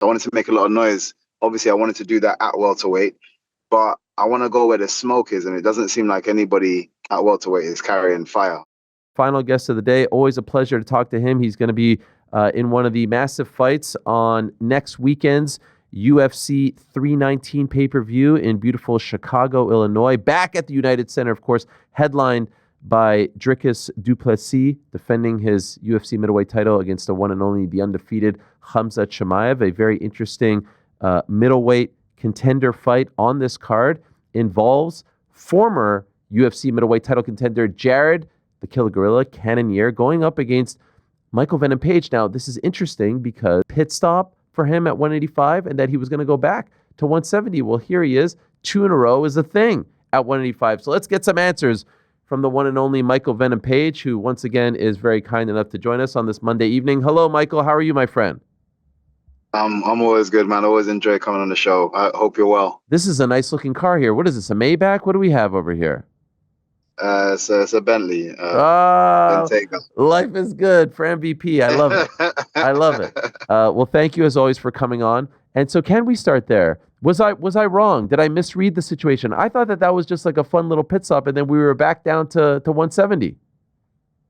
I wanted to make a lot of noise. Obviously, I wanted to do that at welterweight, but I want to go where the smoke is, and it doesn't seem like anybody at welterweight is carrying fire. Final guest of the day. Always a pleasure to talk to him. He's going to be in one of the massive fights on next weekend's UFC 319 pay-per-view in beautiful Chicago, Illinois. Back at the United Center, of course, headlined by Dricus du Plessis, defending his UFC middleweight title against the one and only, the undefeated Khamzat Chimaev. A very interesting middleweight contender fight on this card. Involves former UFC middleweight title contender Jared, the Killer Gorilla, Cannonier, going up against Michael Venom Page. Now, this is interesting because pit stop for him at 185 and that he was going to go back to 170. Well, here he is. 2 in a row is a thing at 185. So let's get some answers from the one and only Michael Venom Page, who once again is very kind enough to join us on this Monday evening. Hello, Michael. How are you, my friend? I'm always good, man. Always enjoy coming on the show. I hope you're well. This is a nice looking car here. What is this, a Maybach? What do we have over here? It's a Bentley. Life is good for MVP. I love it. I love it. Well, thank you as always for coming on. And so can we start there? Was I wrong? Did I misread the situation? I thought that was just like a fun little pit stop and then we were back down to 170.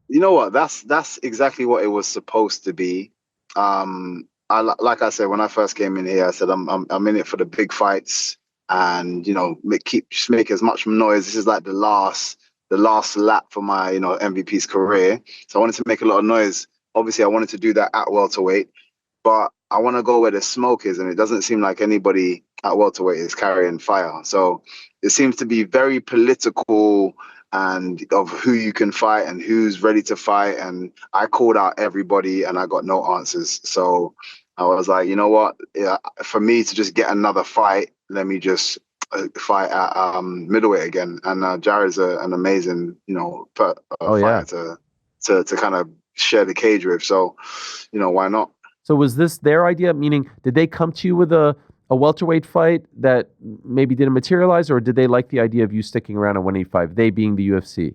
You know what? That's exactly what it was supposed to be. Like I said, when I first came in here, I said, I'm in it for the big fights and, just make as much noise. This is like the last lap for my, MVP's career. So I wanted to make a lot of noise. Obviously, I wanted to do that at welterweight, but I want to go where the smoke is, and it doesn't seem like anybody at welterweight is carrying fire. So it seems to be very political and of who you can fight and who's ready to fight. And I called out everybody and I got no answers. So I was like, you know what? Yeah, for me to just get another fight, let me just fight at middleweight again. And Jared's an amazing, fighter to kind of share the cage with. So, why not? So was this their idea? Meaning, did they come to you with a welterweight fight that maybe didn't materialize, or did they like the idea of you sticking around at 185? They being the UFC.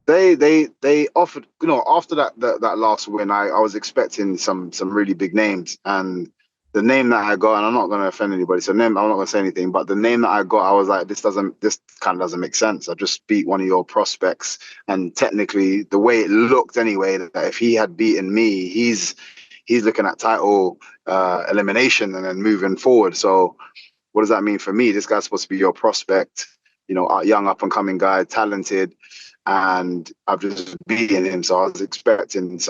They offered, after that last win, I was expecting some really big names, and the name that I got, and I'm not going to offend anybody, so I'm not going to say anything, but the name that I got, I was like, this kind of doesn't make sense. I just beat one of your prospects, and technically, the way it looked anyway, that if he had beaten me, he's looking at title elimination and then moving forward. So what does that mean for me? This guy's supposed to be your prospect, a young up and coming guy, talented, and I've just beaten him. So I was expecting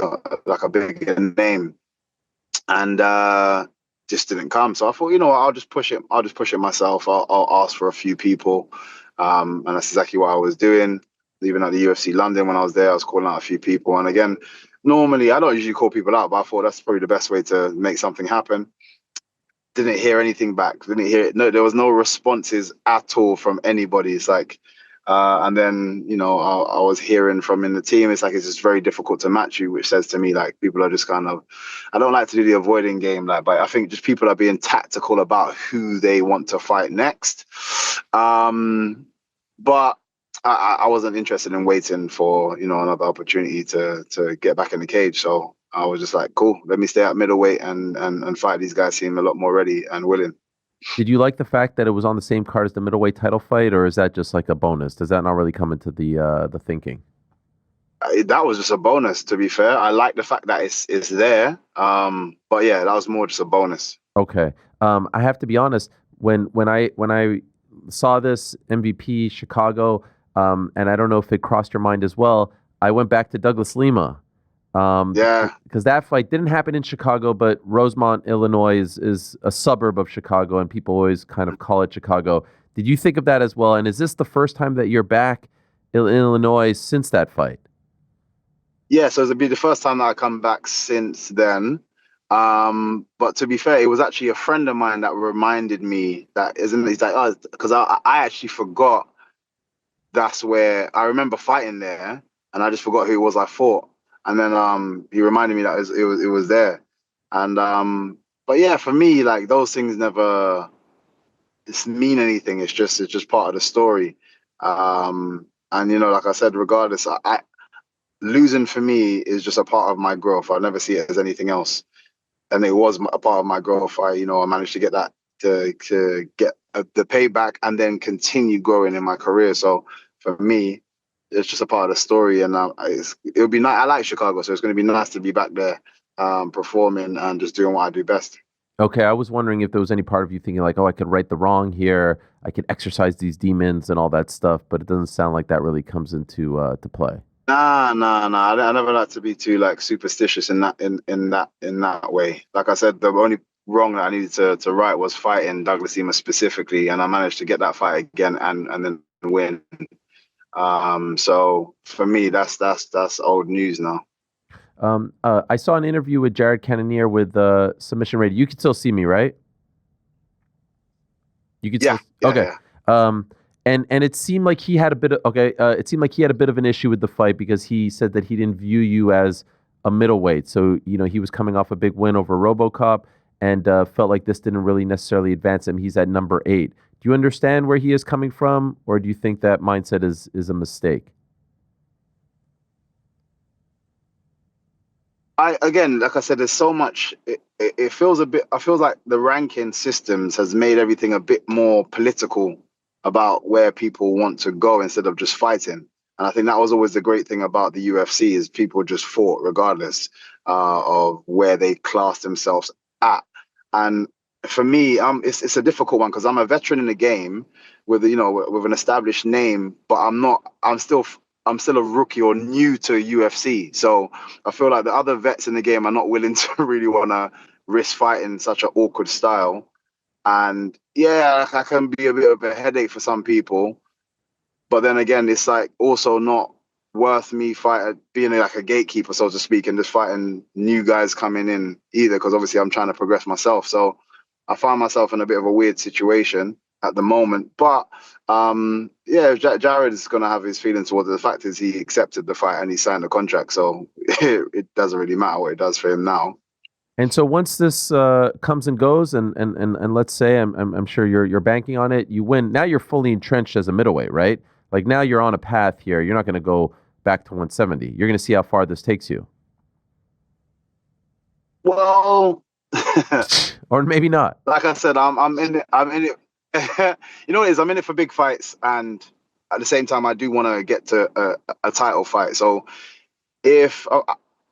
like a bigger name, and just didn't come. So I thought, I'll just push it. I'll just push it myself. I'll ask for a few people, and that's exactly what I was doing. Even at the UFC London, when I was there, I was calling out a few people. And again, normally I don't usually call people out, but I thought that's probably the best way to make something happen. Didn't hear anything back. Didn't hear it. No, there was no responses at all from anybody. It's like, and then, I was hearing from in the team, it's like, it's just very difficult to match you, which says to me, like, people are just kind of, I don't like to do the avoiding game, like, but I think just people are being tactical about who they want to fight next. But I wasn't interested in waiting for, another opportunity to get back in the cage. So I was just like, cool, let me stay at middleweight and fight. These guys seem a lot more ready and willing. Did you like the fact that it was on the same card as the middleweight title fight, or is that just like a bonus? Does that not really come into the thinking? That was just a bonus, to be fair. I like the fact that it's there. But yeah, that was more just a bonus. Okay. I have to be honest, when I saw this MVP Chicago, and I don't know if it crossed your mind as well, I went back to Douglas Lima. Because that fight didn't happen in Chicago, but Rosemont, Illinois is a suburb of Chicago, and people always kind of call it Chicago. Did you think of that as well? And is this the first time that you're back in Illinois since that fight? Yeah, so it'll be the first time that I come back since then. But to be fair, it was actually a friend of mine that reminded me that he's like, oh, because I actually forgot that's where I remember fighting there, and I just forgot who it was I fought. And then he reminded me that it was there. And but yeah, for me, like, those things never mean anything. It's just part of the story. And like I said, regardless, losing for me is just a part of my growth. I never see it as anything else. and it was a part of my growth. I managed to get that to get the payback and then continue growing in my career. So for me, it's just a part of the story, and it'll be nice. I like Chicago, so it's going to be nice to be back there, performing and just doing what I do best. Okay, I was wondering if there was any part of you thinking like, oh, I could right the wrong here, I could exercise these demons and all that stuff, but it doesn't sound like that really comes into to play. Nah. I never like to be too like superstitious in that way. Like I said, the only wrong that I needed to right was fighting Douglas Ema specifically, and I managed to get that fight again and then win. So for me, that's old news now. I saw an interview with Jared Cannonier with Submission Ready. You can still see me, right? You could Yeah, still okay. yeah. And it seemed like he had a bit of it seemed like he had a bit of an issue with the fight because he said that he didn't view you as a middleweight. So, he was coming off a big win over RoboCop and felt like this didn't really necessarily advance him. He's at number 8. Do you understand where he is coming from, or do you think that mindset is a mistake? Again, like I said, there's so much. It feels a bit. I feel like the ranking systems has made everything a bit more political about where people want to go instead of just fighting. And I think that was always the great thing about the UFC is people just fought regardless of where they classed themselves at. And for me, it's a difficult one because I'm a veteran in the game with with an established name, but I'm not. I'm still a rookie or new to UFC. So I feel like the other vets in the game are not willing to really want to risk fighting such an awkward style. And yeah, I can be a bit of a headache for some people. But then again, it's like also not worth me being like a gatekeeper, so to speak, and just fighting new guys coming in either, because obviously I'm trying to progress myself. So I find myself in a bit of a weird situation at the moment. But yeah, Jared is going to have his feelings towards it. The fact is he accepted the fight and he signed the contract. So it doesn't really matter what it does for him now. And so once this comes and goes, and let's say I'm sure you're banking on it, you win. Now you're fully entrenched as a middleweight, right? Like now you're on a path here. You're not going to go back to 170. You're going to see how far this takes you. Well, or maybe not. Like I said, I'm in it. I'm in it. You know what it is? I'm in it for big fights, and at the same time, I do want to get to a title fight. So if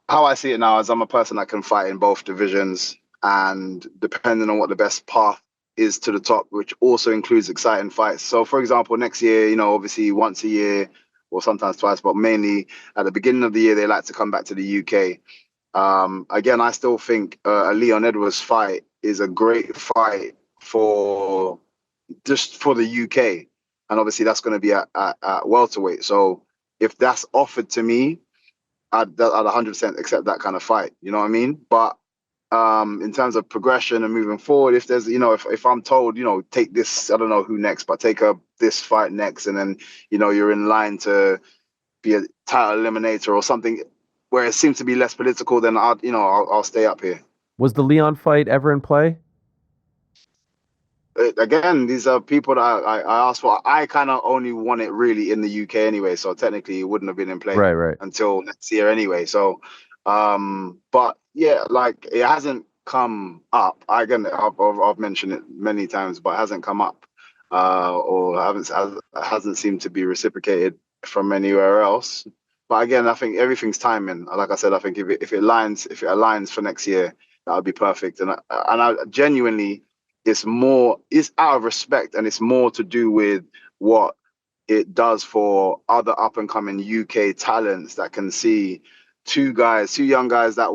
how I see it now is I'm a person that can fight in both divisions, and depending on what the best path is to the top, which also includes exciting fights. So for example, next year, obviously once a year or sometimes twice, but mainly at the beginning of the year, they like to come back to the UK. Again, I still think a Leon Edwards fight is a great fight for the UK, and obviously that's going to be at welterweight. So if that's offered to me, I'd 100% accept that kind of fight. You know what I mean? But in terms of progression and moving forward, if there's if I'm told take this, I don't know who next, but take this fight next, and then you're in line to be a title eliminator or something where it seems to be less political, then I'll stay up here. Was the Leon fight ever in play? Again, these are people that I asked for. I kind of only want it really in the UK anyway, so technically it wouldn't have been in play right until next year anyway. So, but yeah, like it hasn't come up. I've mentioned it many times, but it hasn't come up, or hasn't seemed to be reciprocated from anywhere else. But again, I think everything's timing. Like I said, I think if it aligns for next year, that would be perfect. And I genuinely. It's out of respect, and it's more to do with what it does for other up and coming UK talents that can see two young guys that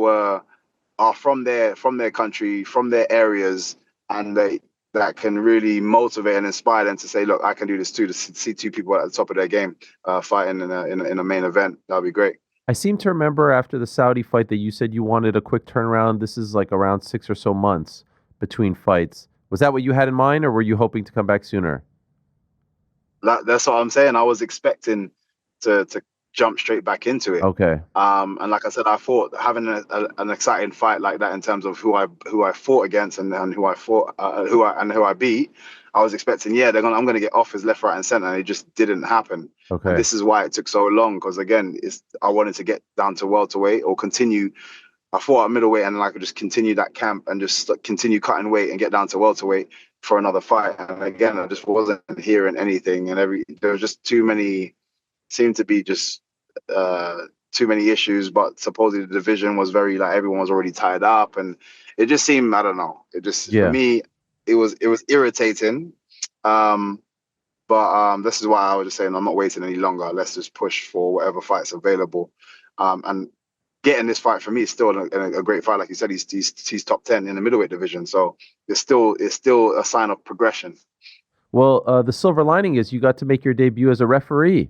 are from their country, from their areas, and that can really motivate and inspire them to say, look, I can do this too. To see two people at the top of their game fighting in a main event, that'd be great. I seem to remember after the Saudi fight that you said you wanted a quick turnaround. This is like around 6 or so months between fights. Was that what you had in mind, or were you hoping to come back sooner? That's what I'm saying. I was expecting to jump straight back into it. Okay. And like I said, I thought having an exciting fight like that in terms of who I fought against and who I fought, who I beat. I was expecting, I'm going to get offers left, right, and center, and it just didn't happen. Okay. And this is why it took so long, because again, I wanted to get down to welterweight or continue I fought at middleweight, and then I could just continue that camp and just continue cutting weight and get down to welterweight for another fight. And again, I just wasn't hearing anything, and there was just too many, seemed to be just uh, too many issues. But supposedly the division was very, like, everyone was already tied up, and it just seemed, I don't know. It just, for Yeah. me, it was irritating. Um, but this is why I was just saying I'm not waiting any longer. Let's just push for whatever fight's available. And getting this fight for me is still a great fight. Like you said, he's top 10 in the middleweight division. So it's still a sign of progression. Well, the silver lining is you got to make your debut as a referee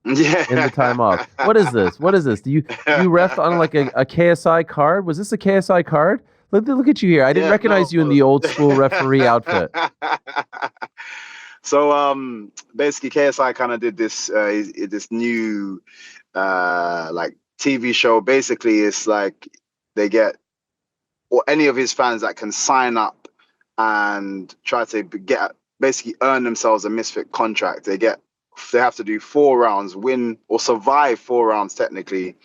Yeah. in the time off. What is this? What is this? Do you ref on like a KSI card? Was this a KSI card? Look at you here. I didn't Yeah, recognize you in the old school referee outfit. So basically KSI kind of did this new like TV show. Basically it's like they get, or any of his fans that can sign up and try to basically earn themselves a misfit contract. They have to do 4 rounds, win or survive 4 rounds technically.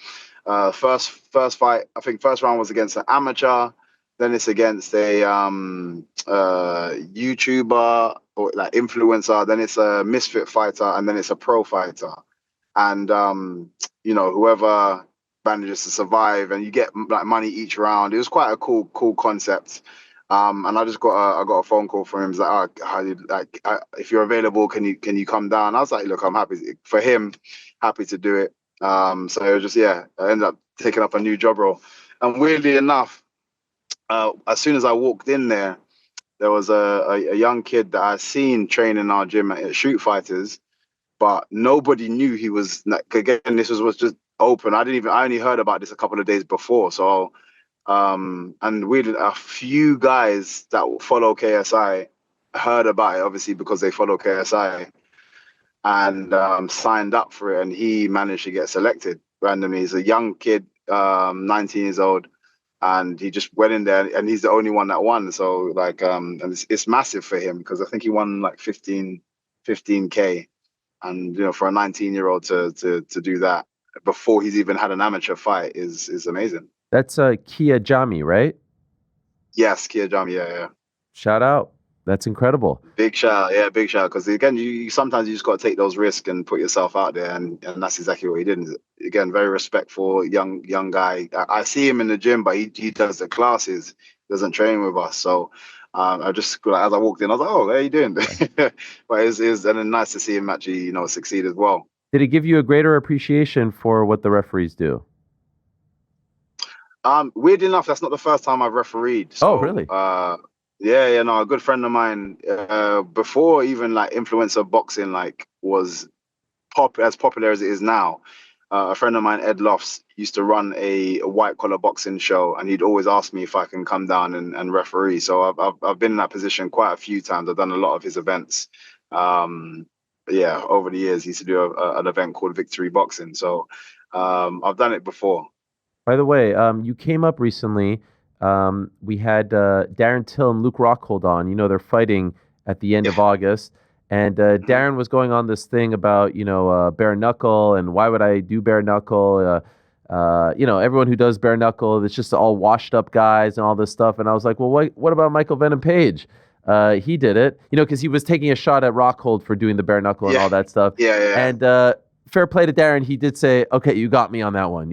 First fight, I think first round was against an amateur, then it's against a YouTuber or like influencer, then it's a misfit fighter, and then it's a pro fighter. And whoever manages to survive, and you get like money each round. It was quite a cool concept. And I got a phone call from him. He's like, if you're available, can you come down? I was like, look, I'm happy for him, happy to do it. So it was just, yeah, I ended up taking up a new job role. And weirdly enough, as soon as I walked in there was a young kid that I seen train in our gym at Shoot Fighters, but nobody knew he was, like, again, this was just open. I only heard about this a couple of days before. So, and we did a few guys that follow KSI heard about it, obviously, because they follow KSI, and signed up for it. And he managed to get selected randomly. He's a young kid, 19 years old, and he just went in there, and he's the only one that won. So like, and it's massive for him because I think he won like 15K, and for a 19-year-old to do that before he's even had an amateur fight is amazing. That's Kia Jami, right? Yes, Kia Jami, yeah. Shout out. That's incredible. Big shout, yeah, big shout. Because again, you sometimes you just got to take those risks and put yourself out there, and that's exactly what he did. And again, very respectful, young guy. I see him in the gym, but he does the classes, doesn't train with us. So I just, as I walked in, I was like, oh, how you doing? But it's and then nice to see him actually, succeed as well. Did it give you a greater appreciation for what the referees do? Weird enough, that's not the first time I've refereed. So, oh, really? Yeah, no, a good friend of mine, before even like influencer boxing like was as popular as it is now, a friend of mine, Ed Lofts, used to run a white collar boxing show, and he'd always ask me if I can come down and referee. So I've been in that position quite a few times. I've done a lot of his events. Yeah, over the years, he used to do an event called Victory Boxing. So I've done it before. By the way, you came up recently. We had Darren Till and Luke Rockhold on. They're fighting at the end of August. And Darren was going on this thing about, bare knuckle and why would I do bare knuckle? Everyone who does bare knuckle, it's just all washed up guys and all this stuff. And I was like, well, what about Michael Venom Page? He did it, because he was taking a shot at Rockhold for doing the bare knuckle and all that stuff. Yeah. And fair play to Darren. He did say, okay, you got me on that one.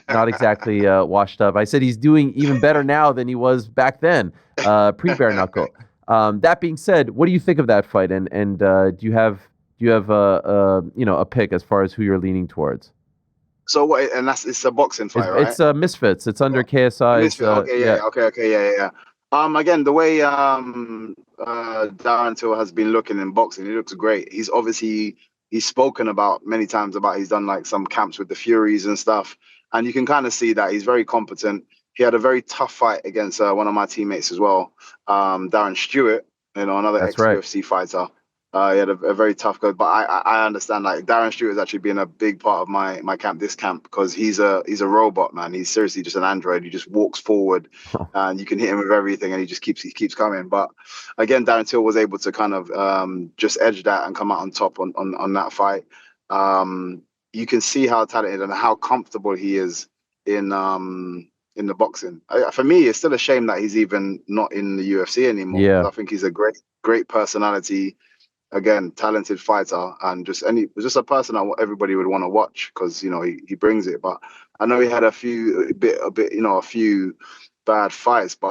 Not exactly washed up. I said he's doing even better now than he was back then, pre-bare knuckle. That being said, what do you think of that fight? And do you have a pick as far as who you're leaning towards? So what? And it's a boxing fight, right? It's Misfits. It's under KSI. Misfit. Okay, yeah. Again, the way Darren Till has been looking in boxing, he looks great. He's spoken about many times about he's done like some camps with the Furies and stuff, and you can kind of see that he's very competent. He had a very tough fight against one of my teammates as well, Darren Stewart, another ex-UFC fighter. He had a very tough go, but I understand, like, Darren Stewart has actually been a big part of my camp, this camp, because he's a robot, man. He's seriously just an android. He just walks forward, and you can hit him with everything, and he keeps coming. But again, Darren Till was able to kind of just edge that and come out on top on that fight. You can see how talented and how comfortable he is in the boxing. For me, it's still a shame that he's even not in the UFC anymore, because Yeah. I think he's a great personality. Again, talented fighter, and just a person that everybody would want to watch, because he brings it. But I know he had a few bad fights, but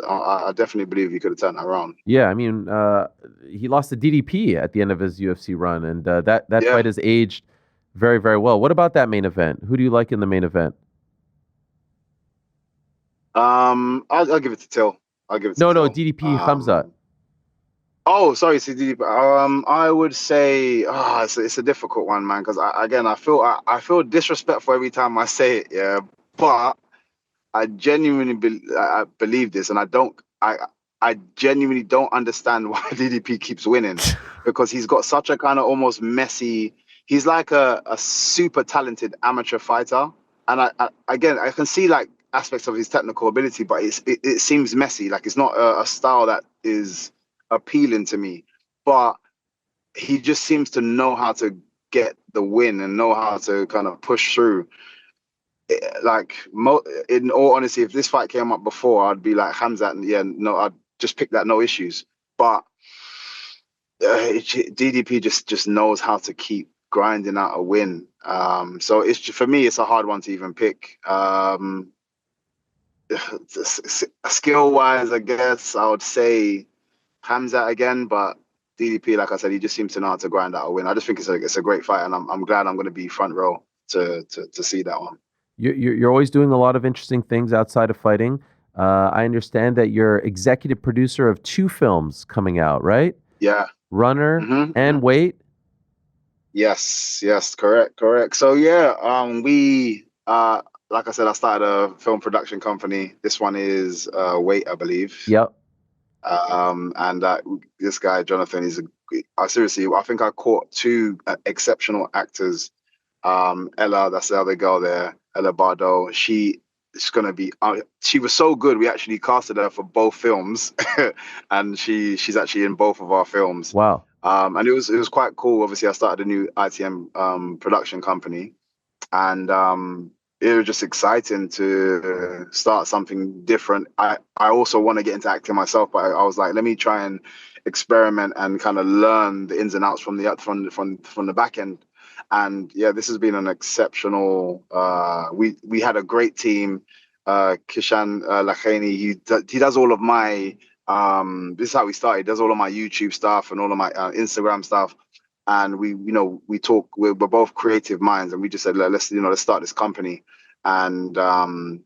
I definitely believe he could have turned that around. Yeah, I mean, he lost to DDP at the end of his UFC run, and that Yeah. fight has aged very, very well. What about that main event? Who do you like in the main event? I'll give it to Till. I'll give it to No, no, Till. DDP Hamzat. Oh, sorry, CD. I would say, it's a difficult one, man, because I feel disrespectful every time I say it, yeah. But I genuinely I believe this, and I genuinely don't understand why DDP keeps winning, because he's got such a kind of almost messy. He's like a super talented amateur fighter, and again, I can see like aspects of his technical ability, but it seems messy. Like, it's not a style that is appealing to me, but he just seems to know how to get the win and know how to kind of push through. Like, in all honesty, if this fight came up before, I'd be like Hamzat, and yeah, no, I'd just pick that, no issues. But DDP just knows how to keep grinding out a win. So for me, it's a hard one to even pick. Skill wise, I guess I would say Hamzat again, but DDP, like I said, he just seems to know how to grind out a win. I just think it's a great fight, and I'm glad I'm going to be front row to see that one. You're always doing a lot of interesting things outside of fighting. I understand that you're executive producer of 2 films coming out, right? Yeah. Runner and Mm-hmm. Weight. Yes, correct. So yeah, we like I said, I started a film production company. This one is Weight, I believe. Yep. And this guy Jonathan, seriously, I think I caught 2 exceptional actors. Ella, that's the other girl there, Ella Bardo. She's gonna be. She was so good. We actually casted her for both films, and she's actually in both of our films. Wow. And it was quite cool. Obviously, I started a new ITM production company, and it was just exciting to start something different. I also want to get into acting myself, but I was like, let me try and experiment and kind of learn the ins and outs from the back end. And yeah, this has been an exceptional. We had a great team. Kishan Lakhani, he does all of my. This is how we started. He does all of my YouTube stuff and all of my Instagram stuff. And we're both creative minds, and we just said, let's start this company and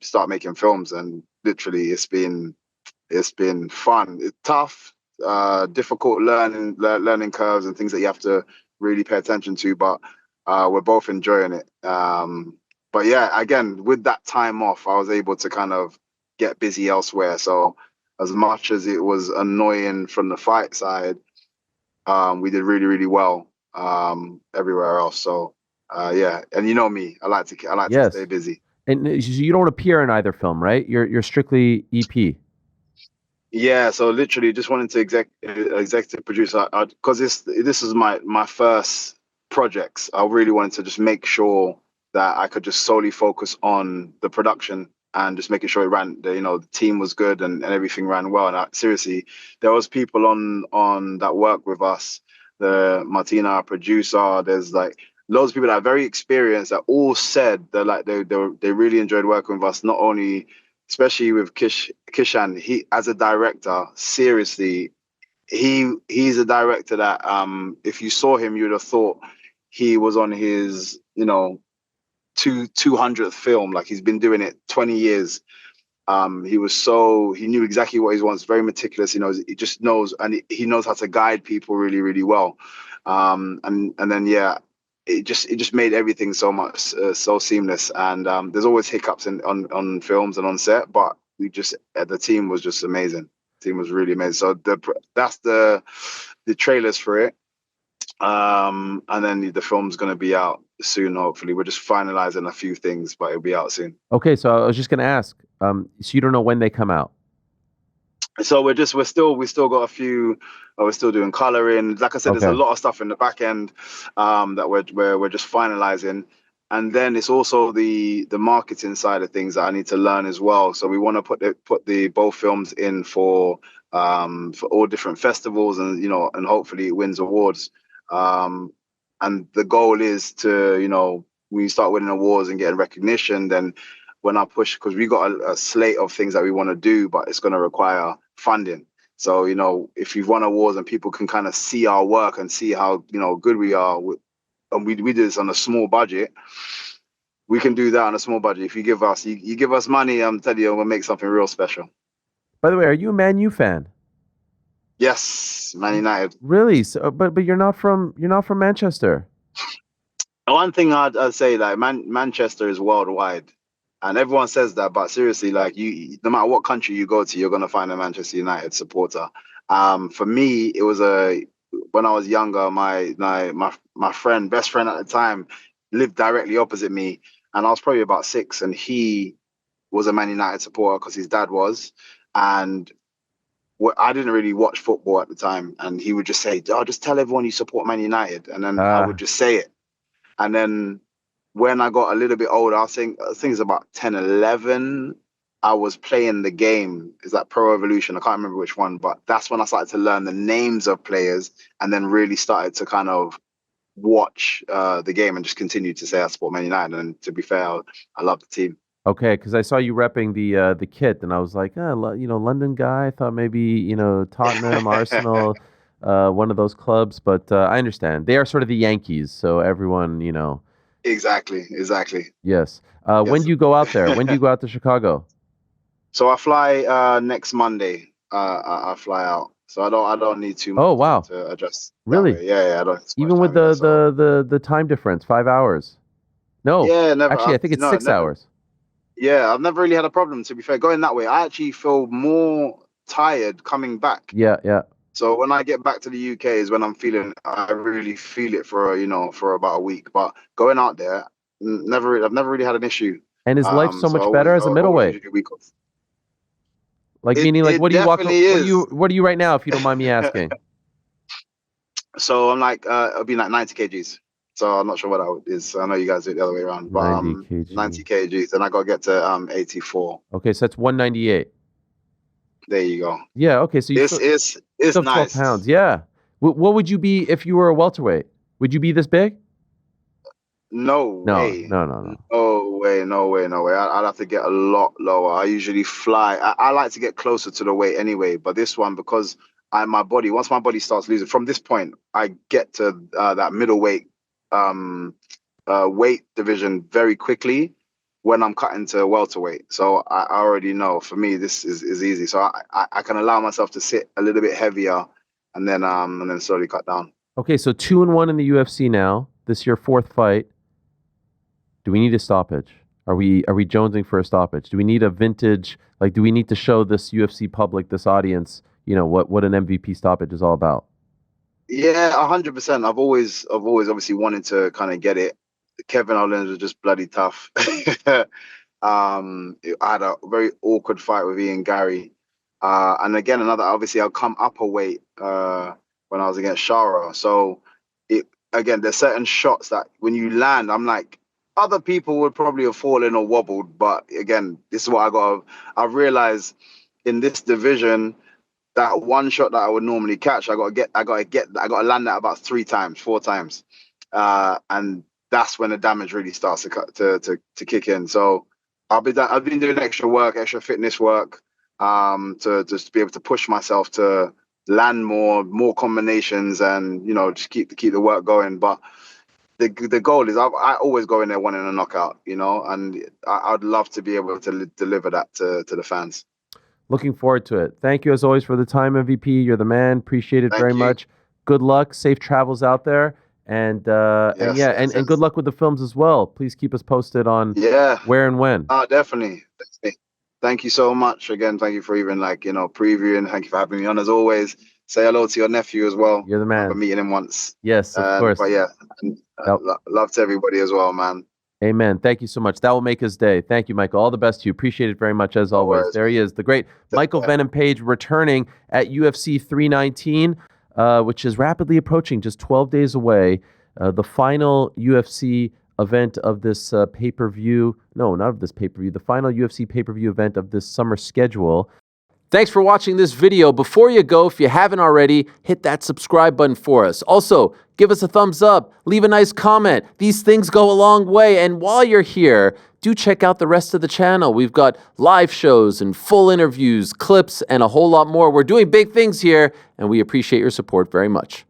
start making films. And literally, it's been fun. It's tough, difficult learning curves and things that you have to really pay attention to, but we're both enjoying it. But yeah, again, with that time off, I was able to kind of get busy elsewhere. So as much as it was annoying from the fight side, we did really, really well everywhere else. So yeah, and you know me, I like to stay Yes. busy. And you don't appear in either film, right? You're strictly EP. Yeah, so literally just wanted to executive producer, because this is my first projects. I really wanted to just make sure that I could just solely focus on the production and just making sure it ran. The team was good, and everything ran well. And seriously, there was people on that work with us. The Martina, our producer. There's like loads of people that are very experienced that all said that like they really enjoyed working with us. Not only, especially with Kishan, he as a director, seriously, he's a director that if you saw him, you'd have thought he was on his 200th film. Like, he's been doing it 20 years. He knew exactly what he wants, very meticulous. He just knows, and he knows how to guide people really, really well. And then yeah, it just made everything so much so seamless. And there's always hiccups on films and on set, but the team was just amazing. The team was really amazing. So that's the trailers for it. And then the film's going to be out soon, hopefully. We're just finalizing a few things, but it'll be out soon. Okay, so I was just going to ask. So you don't know when they come out? So we still got a few. We're still doing coloring. Like I said, there's a lot of stuff in the back end that we're just finalizing. And then it's also the marketing side of things that I need to learn as well. So we want to put the both films in for all different festivals, and and hopefully it wins awards. And the goal is to, when you start winning awards and getting recognition, then when I push, because we got a slate of things that we want to do, but it's going to require funding. So, if you've won awards and people can kind of see our work and see how, good we are, and we did this on a small budget, we can do that on a small budget. If you give us, you give us money, I'm telling you, we'll make something real special. By the way, are you a Man U fan? Yes, Man United. Really? So, but you're not from Manchester. One thing I'd say, like, Manchester is worldwide, and everyone says that, but seriously, like, no matter what country you go to, you're gonna find a Manchester United supporter. For me, it was when I was younger, my best friend at the time, lived directly opposite me, and I was probably about 6, and he was a Man United supporter because his dad was, and I didn't really watch football at the time, and he would just say, "Oh, just tell everyone you support Man United," and then I would just say it. And then when I got a little bit older, I think it's about 10, 11, I was playing the game. It's like Pro Evolution. I can't remember which one, but that's when I started to learn the names of players, and then really started to kind of watch the game and just continue to say I support Man United. And to be fair, I love the team. Okay, because I saw you repping the kit, and I was like, London guy. I thought maybe Tottenham, Arsenal, one of those clubs. But I understand they are sort of the Yankees, so everyone, Exactly. Yes. When do you go out there? When do you go out to Chicago? So I fly next Monday. I fly out, so I don't need too much. Oh, wow. To adjust. Really? Yeah. I don't. Even with the time difference, 5 hours. No. Yeah, never. Actually, I think it's 6 hours. Yeah, I've never really had a problem, to be fair, going that way. I actually feel more tired coming back. Yeah. So when I get back to the UK is when I really feel it for about a week. But going out there, I've never really had an issue. And is life so much better as a middleweight? Like, meaning, like, what do you walk? What are you right now, if you don't mind me asking? So I'm like, it'll be like 90 kgs. So I'm not sure what that is. I know you guys do it the other way around, but 90 kgs, and I gotta get to 84. Okay, so that's 198. There you go. Yeah. Okay, so it's nice. 12 pounds. Yeah. What would you be if you were a welterweight? Would you be this big? No way. No way. I'd have to get a lot lower. I usually fly. I like to get closer to the weight anyway, but this one, because once my body starts losing, from this point, I get to that middleweight weight division very quickly when I'm cutting to welterweight. So I already know, for me, this is easy. So I can allow myself to sit a little bit heavier and then slowly cut down. Okay, so 2-1 in the UFC now. This is your 4th fight. Do we need a stoppage? Are we jonesing for a stoppage? Do we need a vintage, like, do we need to show this UFC public, this audience, what an MVP stoppage is all about? Yeah, 100%. I've always obviously wanted to kind of get it. Kevin Owens was just bloody tough. I had a very awkward fight with Ian Gary. And again, obviously I'll come up a weight when I was against Shara. So there's certain shots that when you land, I'm like, other people would probably have fallen or wobbled. But again, this is what I've realized in this division, that one shot that I would normally catch, I got to land that about 4 times. And that's when the damage really starts to kick in. So I've been doing extra fitness work, to just be able to push myself to land more combinations and, just keep the work going. But the goal is I always go in there wanting a knockout, and I'd love to be able to deliver that to the fans. Looking forward to it. Thank you as always for the time, MVP. You're the man. Appreciate it very much. Good luck. Safe travels out there. And good luck with the films as well. Please keep us posted on where and when. Definitely. Thank you so much. Again, thank you for even previewing. Thank you for having me on as always. Say hello to your nephew as well. You're the man. I've been meeting him once. Yes, of course. But yeah, love to everybody as well, man. Amen. Thank you so much. That will make his day. Thank you, Michael. All the best to you. Appreciate it very much as always. There he is, the great Michael Venom Page, returning at UFC 319, which is rapidly approaching, just 12 days away. The final UFC event of this pay-per-view. No, not of this pay-per-view. The final UFC pay-per-view event of this summer schedule. Thanks for watching this video. Before you go, if you haven't already, hit that subscribe button for us. Also, give us a thumbs up, leave a nice comment. These things go a long way. And while you're here, do check out the rest of the channel. We've got live shows and full interviews, clips, and a whole lot more. We're doing big things here, and we appreciate your support very much.